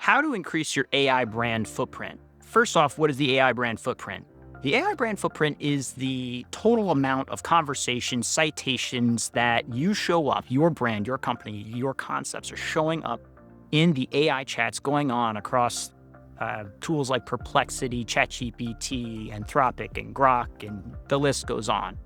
How to increase your AI brand footprint. First off, what is the AI brand footprint? The AI brand footprint is the total amount of conversations, citations that you show up, your brand, your company, your concepts are showing up in the AI chats going on across tools like Perplexity, ChatGPT, Anthropic, and Grok, and the list goes on.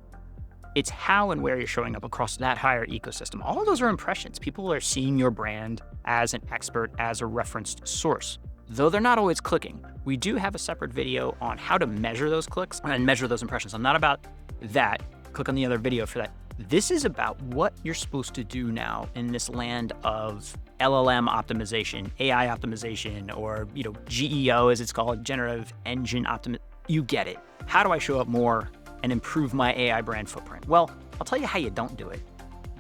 It's how and where you're showing up across that higher ecosystem. All of those are impressions. People are seeing your brand as an expert, as a referenced source. Though they're not always clicking, we do have a separate video on how to measure those clicks and measure those impressions. I'm not about that. Click on the other video for that. This is about what you're supposed to do now in this land of LLM optimization, AI optimization, or GEO as it's called, generative engine optimization. You get it. How do I show up more and improve my AI brand footprint? Well, I'll tell you how you don't do it.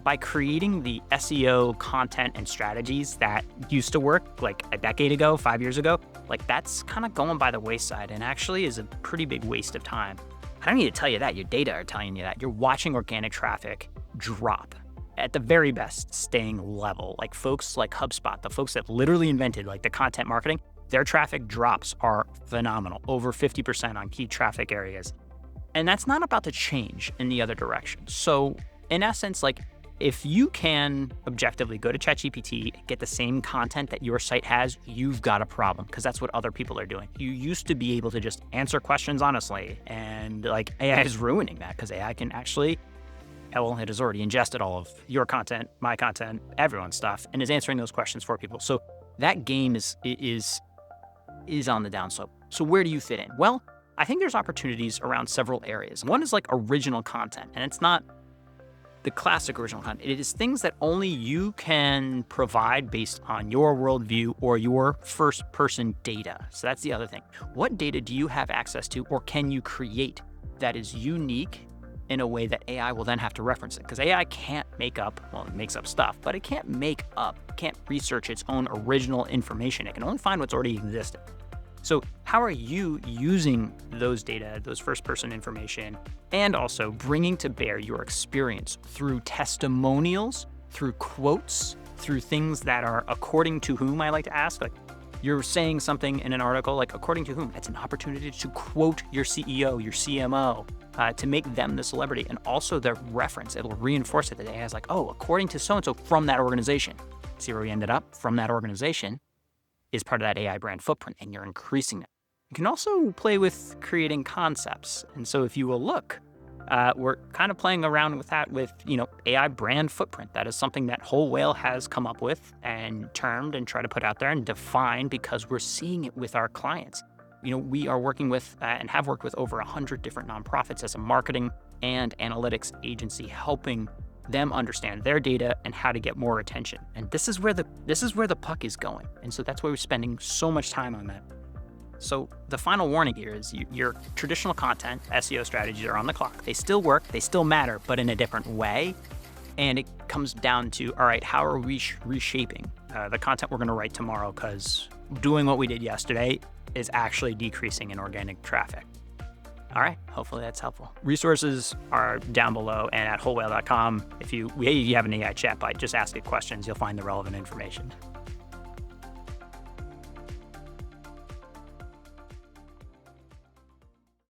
By creating the SEO content and strategies that used to work like a decade ago, 5 years ago, like that's kind of going by the wayside and actually is a pretty big waste of time. I don't need to tell you that. Your data are telling you that. You're watching organic traffic drop. At the very best, staying level. Like folks like HubSpot, the folks that literally invented like the content marketing, their traffic drops are phenomenal, over 50% on key traffic areas. And that's not about to change in the other direction. So in essence, like if you can objectively go to ChatGPT and get the same content that your site has, you've got a problem because that's what other people are doing. You used to be able to just answer questions honestly, and like AI is ruining that because AI can actually, well, it has already ingested all of your content, my content, everyone's stuff, and is answering those questions for people. So that game is on the downslope. So where do you fit in? Well, I think there's opportunities around several areas. One is like original content, and it's not the classic original content. It is things that only you can provide based on your worldview or your first-person data. So that's the other thing. What data do you have access to or can you create that is unique in a way that AI will then have to reference it? Because AI can't make up, well, it makes up stuff, but it can't make up, can't research its own original information. It can only find what's already existed. So how are you using those data, those first-person information, and also bringing to bear your experience through testimonials, through quotes, through things that are according to whom, I like to ask, like you're saying something in an article, like according to whom? That's an opportunity to quote your CEO, your CMO, to make them the celebrity, and also the reference. It'll reinforce it that AI is like, oh, according to so-and-so from that organization. See where we ended up? From that organization is part of that AI brand footprint, and you're increasing it. You can also play with creating concepts. And so if you will look, we're kind of playing around with that with, AI brand footprint. That is something that Whole Whale has come up with and termed and tried to put out there and define because we're seeing it with our clients. We are working with and have worked with over 100 different nonprofits as a marketing and analytics agency, helping them understand their data and how to get more attention. And this is where the puck is going. And so that's why we're spending so much time on that. So the final warning here is your traditional content, SEO strategies are on the clock. They still work, they still matter, but in a different way. And it comes down to, all right, how are we reshaping the content we're gonna write tomorrow? Because doing what we did yesterday is actually decreasing in organic traffic. All right, hopefully that's helpful. Resources are down below and at wholewhale.com. If you have an AI chat bot, just ask it questions, you'll find the relevant information.